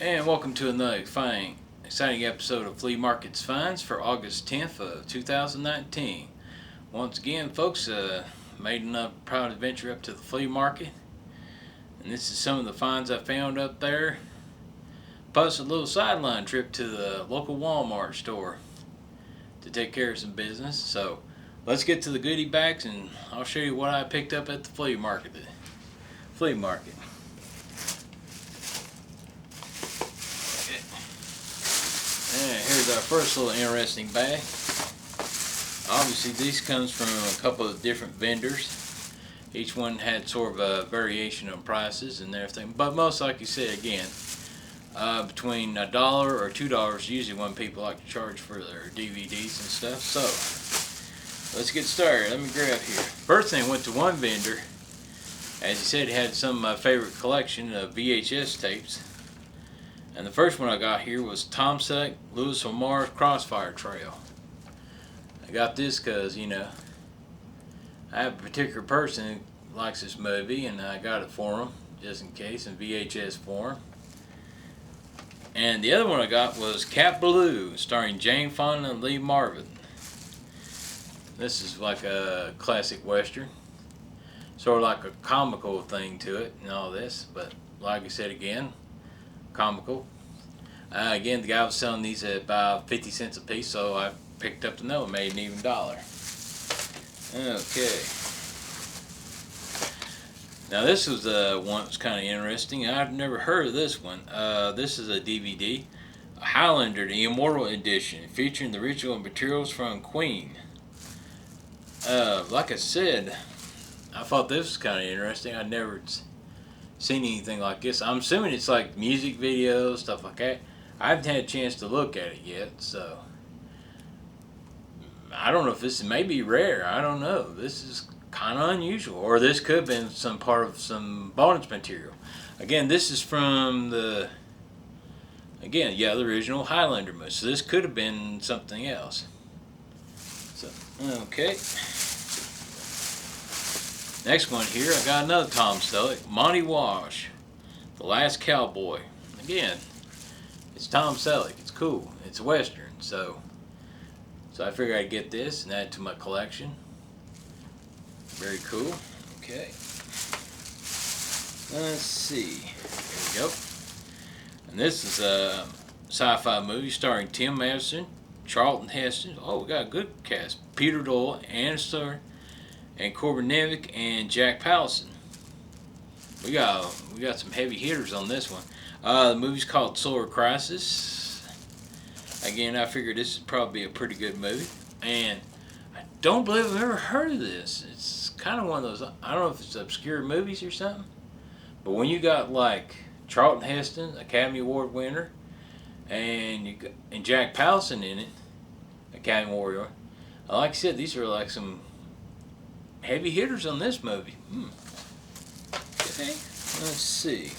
And welcome to another exciting episode of Flea Market's Finds for August 10th of 2019. Once again, folks, made another proud adventure up to the flea market. And this is some of the finds I found up there. Plus a little sideline trip to the local Walmart store to take care of some business. So let's get to the goodie bags and I'll show you what I picked up at the flea market. And here's our first little interesting bag. Obviously this comes from a couple of different vendors. Each one had sort of a variation on prices and everything, but most, like you said, again, between $1 or $2 usually when people like to charge for their DVDs and stuff. So let's get started. Let me grab here. First thing, I went to one vendor. As he said, he had some of my favorite collection of VHS tapes. And the first one I got here was Tom Selleck, Lewis Lamar's Crossfire Trail. I got this because, I have a particular person who likes this movie, and I got it for him, just in case, in VHS form. And the other one I got was Cat Ballou, starring Jane Fonda and Lee Marvin. This is like a classic Western. Sort of like a comical thing to it and all this, but like I said again, comical. Again, the guy was selling these at about 50 cents a piece, so I picked up the note, made an even dollar. Okay. Now this was one that's kind of interesting. I've never heard of this one. This is a DVD, Highlander, the Immortal Edition, featuring the original materials from Queen. Like I said, I thought this was kind of interesting. I'd never seen anything like this. I'm assuming it's like music videos, stuff like that. I haven't had a chance to look at it yet, so I don't know if this may be rare. I don't know. This is kind of unusual, or this could have been some part of some bonus material. Again, this is from the original Highlander movie. So this could have been something else. So okay. Next one here, I got another Tom Selleck, Monty Wash, The Last Cowboy. Again, it's Tom Selleck. It's cool. It's a Western. So I figured I'd get this and add it to my collection. Very cool. Okay. Let's see. Here we go. And this is a sci-fi movie starring Tim Matheson, Charlton Heston. Oh, we got a good cast. Peter Doyle, Anna and Corbin Nevick and Jack Powelson. We got some heavy hitters on this one. The movie's called Solar Crisis. Again, I figured this would probably be a pretty good movie, and I don't believe I've ever heard of this. It's kind of one of those, I don't know if it's obscure movies or something, but when you got like Charlton Heston, Academy Award winner, and Jack Powelson in it, Academy Award winner. Like I said, these are like some heavy hitters on this movie. Okay, let's see.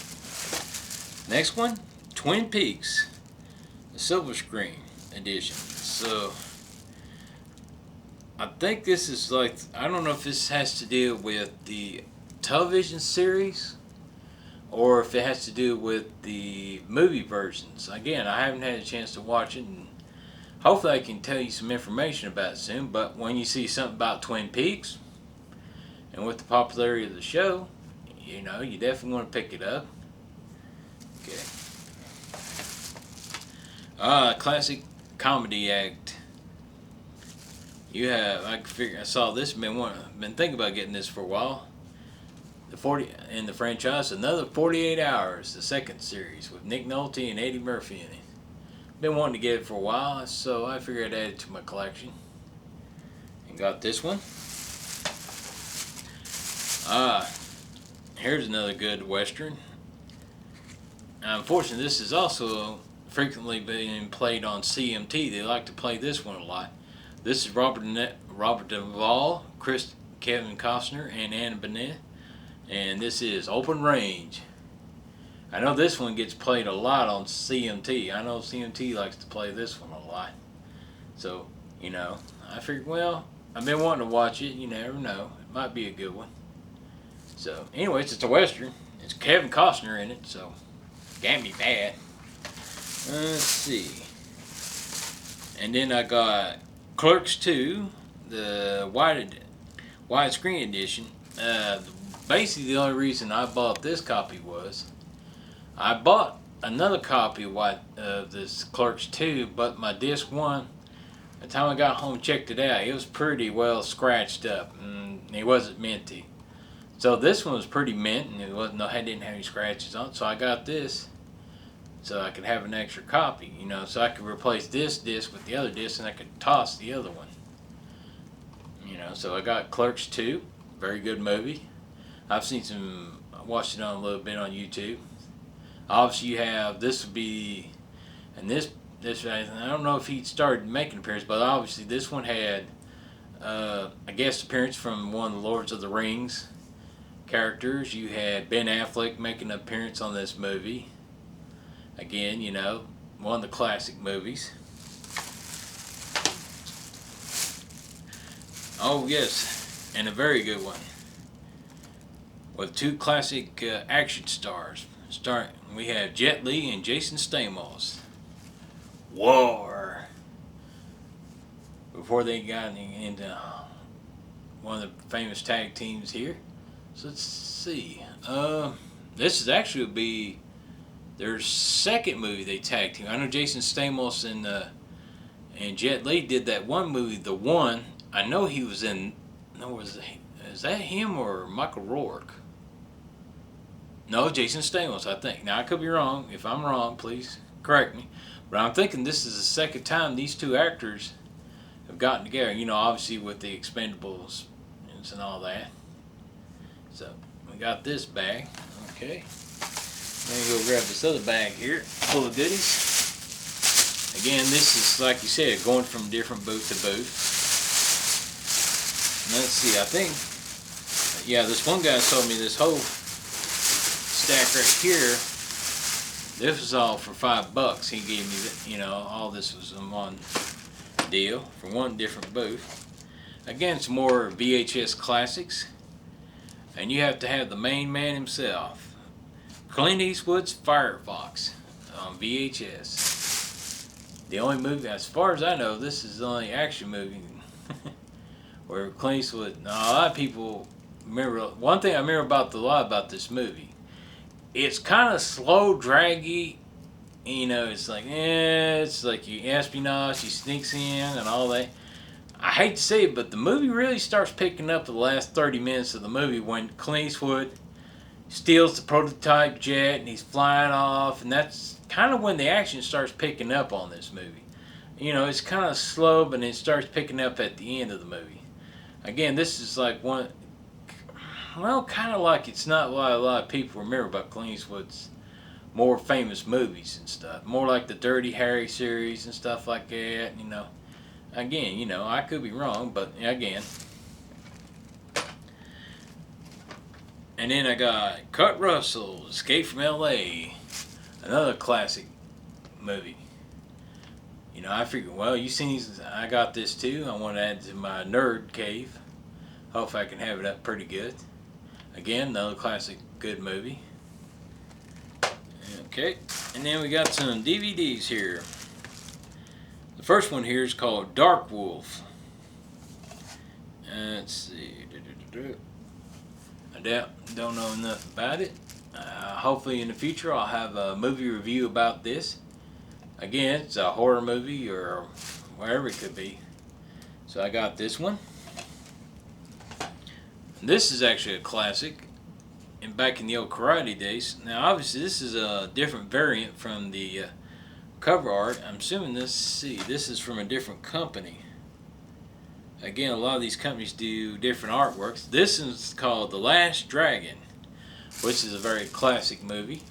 Next one, Twin Peaks, the silver screen edition. So I think this is like, I don't know if this has to do with the television series or if it has to do with the movie versions. Again, I haven't had a chance to watch it, and hopefully I can tell you some information about it soon. But when you see something about Twin Peaks, and with the popularity of the show, you definitely want to pick it up. Okay. Classic comedy act. I saw this, been thinking about getting this for a while. In the franchise, another 48 Hours, the second series with Nick Nolte and Eddie Murphy in it. Been wanting to get it for a while, so I figured I'd add it to my collection. And got this one. Here's another good Western. Unfortunately, this is also frequently being played on CMT. They like to play this one a lot. This is Robert Duvall, Kevin Costner, and Anna Bennett. And this is Open Range. I know this one gets played a lot on CMT. I know CMT likes to play this one a lot. So, I figured, well, I've been wanting to watch it. You never know. It might be a good one. So, anyways, it's a Western. It's Kevin Costner in it, so can't be bad. Let's see. And then I got Clerks 2, the widescreen edition. Basically, the only reason I bought this copy was I bought another copy of this Clerks 2, but my disc 1, by the time I got home and checked it out, it was pretty well scratched up, and it wasn't minty. So this one was pretty mint, and it didn't have any scratches on it. So I got this, so I could have an extra copy, so I could replace this disc with the other disc, and I could toss the other one. So I got Clerks 2, very good movie. I watched it on a little bit on YouTube. Obviously, you have this would be, and this I don't know if he started making an appearance, but obviously this one had a guest appearance from one of the Lords of the Rings characters. You had Ben Affleck making an appearance on this movie. Again, one of the classic movies. Oh yes, and a very good one with two classic action stars. We have Jet Li and Jason Stamos. War. Before they got into one of the famous tag teams here. So let's see. This is actually would be their second movie they tag team. I know Jason Stamos and Jet Li did that one movie, The One. I know he was in. Is that him or Michael Rourke? No, Jason Stamos, I think. Now I could be wrong. If I'm wrong, please correct me. But I'm thinking this is the second time these two actors have gotten together. Obviously with the Expendables and all that. So we got this bag. Okay. Let me go grab this other bag here, full of goodies. Again, this is, like you said, going from different booth to booth. And let's see, I think, yeah, this one guy told me this whole stack right here, this was all for $5. He gave me, all this was in one deal for one different booth. Again, it's more VHS classics. And you have to have the main man himself, Clint Eastwood's Firefox on VHS. The only movie, as far as I know, this is the only action movie where Clint Eastwood. Now, a lot of people remember. One thing I remember a lot about this movie, it's kind of slow, draggy. It's like you espionage, he sneaks in and all that. I hate to say it, but the movie really starts picking up the last 30 minutes of the movie when Clint Eastwood steals the prototype jet and he's flying off, and that's kind of when the action starts picking up on this movie. It's kind of slow, but it starts picking up at the end of the movie. Again, this is like kind of like it's not what a lot of people remember about Clint Eastwood's more famous movies and stuff. More like the Dirty Harry series and stuff like that, Again, I could be wrong, but again. And then I got Kurt Russell's Escape from L.A., another classic movie. I figured, well, I got this too. I want to add to my nerd cave. Hopefully I can have it up pretty good. Again, another classic good movie. Okay, and then we got some DVDs here. The first one here is called Dark Wolf. Let's see. I don't know enough about it. Hopefully in the future I'll have a movie review about this. Again, it's a horror movie or wherever it could be. So I got this one. This is actually a classic. And back in the old karate days. Now obviously this is a different variant from the cover art. I'm assuming this is from a different company. Again, a lot of these companies do different artworks. This is called The Last Dragon, which is a very classic movie.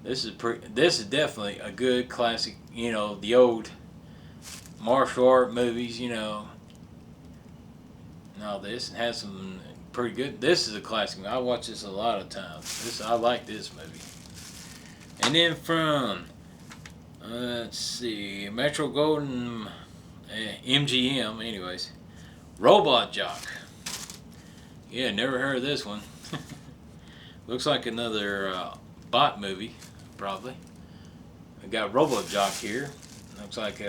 This is definitely a good classic. The old martial art movies. And all this, and has some pretty good. This is a classic. I watch this a lot of times. I like this movie. And then from let's see, Metro Golden, MGM. Anyways, Robot Jock. Yeah, never heard of this one. Looks like another bot movie, probably. We got RoboJock here. Looks like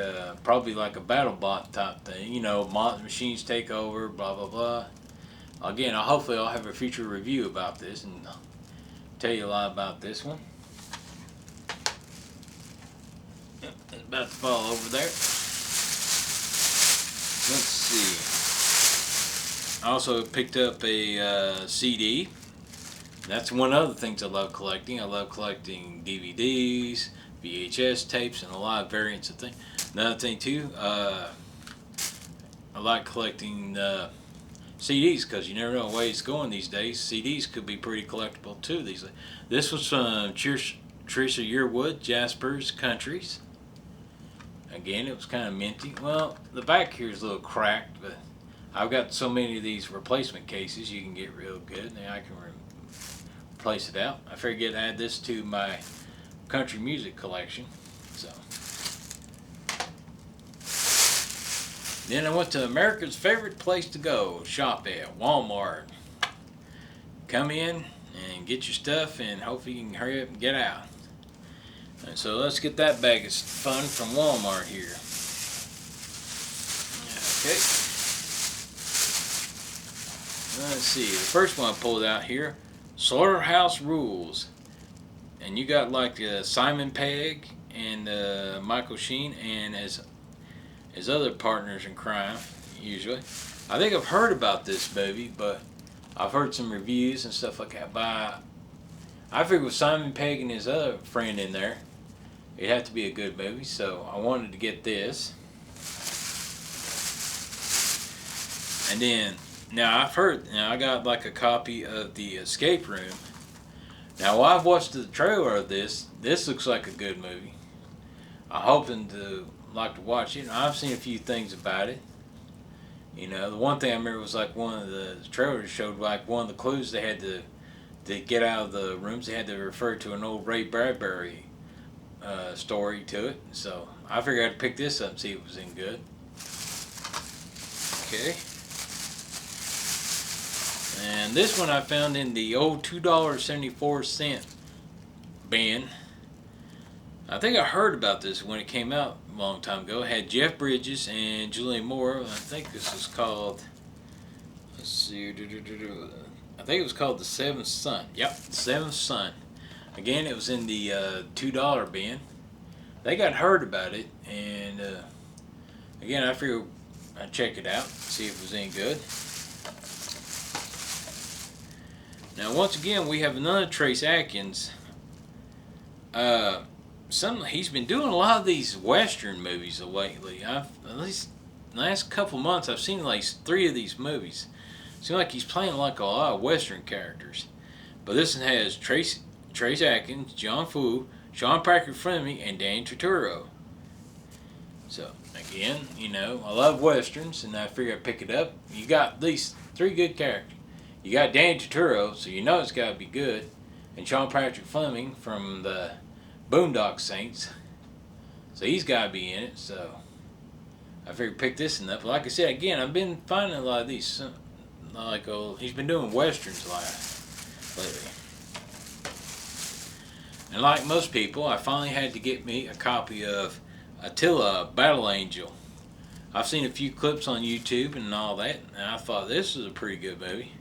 probably like a battle bot type thing. You know, machines take over, blah blah blah. Again, hopefully I'll have a future review about this and tell you a lot about this one. Yep, it's about to fall over there. Let's see. I also picked up a CD. That's one of the things I love collecting. I love collecting DVDs, VHS tapes, and a lot of variants of things. Another thing too, I like collecting CDs because you never know the way it's going these days. CDs could be pretty collectible too these days. This was from Trisha Yearwood, Jasper's Countries. Again, it was kind of minty. Well, the back here is a little cracked, but I've got so many of these replacement cases you can get real good. Now I can replace it out. I figured I'd add this to my country music collection. So then I went to America's favorite place to go shop at, Walmart. Come in and get your stuff, and hopefully you can hurry up and get out. And so let's get that bag of fun from Walmart here. Okay. Let's see. The first one I pulled out here, Slaughterhouse Rules. And you got like Simon Pegg and Michael Sheen and his other partners in crime, usually. I think I've heard about this movie, but I've heard some reviews and stuff like that. But I figured with Simon Pegg and his other friend in there, it'd have to be a good movie, so I wanted to get this. And then, now I got like a copy of The Escape Room. Now, while I've watched the trailer of this looks like a good movie. I'm hoping to like to watch it. I've seen a few things about it. You know, the one thing I remember was like one of the trailers showed like one of the clues they had to get out of the rooms. They had to refer to an old Ray Bradbury story to it. So I figured I'd pick this up and see if it was any good. Okay. And this one I found in the old $2.74 bin. I think I heard about this when it came out a long time ago. It had Jeff Bridges and Julianne Moore. I think this was called, let's see, I think it was called The Seventh Son. Yep, The Seventh Son. Again, it was in the $2 bin. They got heard about it, and again, I figured I'd check it out, see if it was any good. Now, once again, we have another Trace Atkins. He's been doing a lot of these Western movies lately. At least the last couple months, I've seen like 3 of these movies. Seems like he's playing like a lot of Western characters. But this one has Trace Atkins, John Fu, Sean Patrick Fleming, and Danny Turturro. So, again, you know, I love Westerns, and I figured I'd pick it up. You got at least 3 good characters. You got Danny Turturro, so you know it's got to be good. And Sean Patrick Fleming from the Boondock Saints. So he's got to be in it, so I figured pick this one up. But like I said, again, I've been finding a lot of these, like, he's been doing Westerns a lot lately. And like most people, I finally had to get me a copy of Attila, Battle Angel. I've seen a few clips on YouTube and all that, and I thought this was a pretty good movie.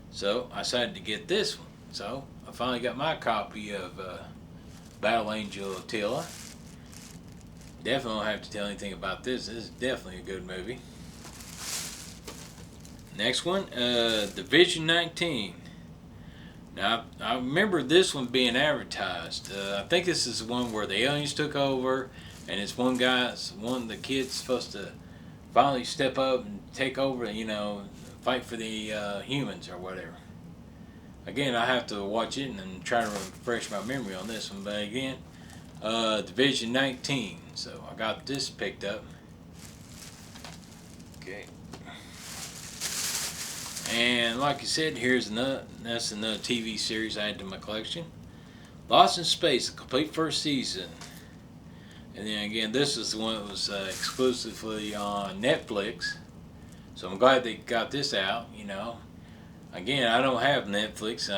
So I decided to get this one. So I finally got my copy of Battle Angel Attila. Definitely don't have to tell anything about this. This is definitely a good movie. Next one, Division 19. Now, I remember this one being advertised. I think this is the one where the aliens took over, and it's one of the kids supposed to finally step up and take over, you know, fight for the humans or whatever. Again, I have to watch it and try to refresh my memory on this one. But again, Division 19. So I got this picked up. Okay. And like I said, that's another TV series I added to my collection. Lost in Space, the complete first season. And then again, this is the one that was exclusively on Netflix. So I'm glad they got this out, you know. Again, I don't have Netflix,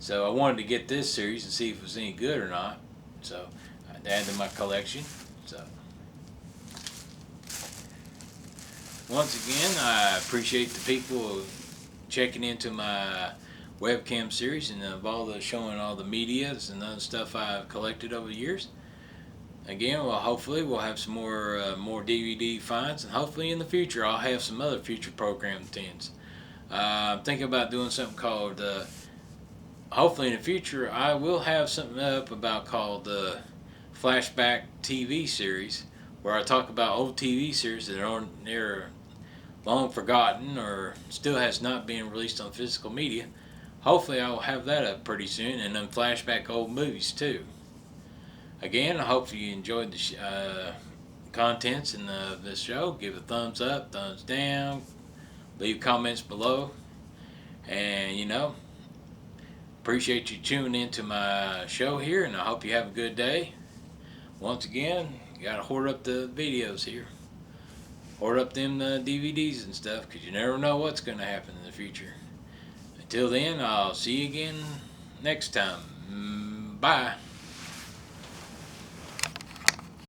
So I wanted to get this series and see if it was any good or not. So I added to my collection. So once again, I appreciate the people checking into my webcam series and of all the showing all the medias and other stuff I've collected over the years. Again, well, hopefully we'll have some more DVD finds, and hopefully in the future I'll have some other future program things. I'm thinking about doing something called. Hopefully in the future I will have something up about called the Flashback TV series, where I talk about old TV series that are they're long forgotten or still has not been released on physical media. Hopefully I will have that up pretty soon, and then flashback old movies too. Again, I hope you enjoyed the contents in this show. Give a thumbs up, thumbs down, leave comments below, and appreciate you tuning into my show here, and I hope you have a good day. Once again, you gotta hoard up the videos here. Hoard up them DVDs and stuff, because you never know what's going to happen in the future. Until then, I'll see you again next time. Bye.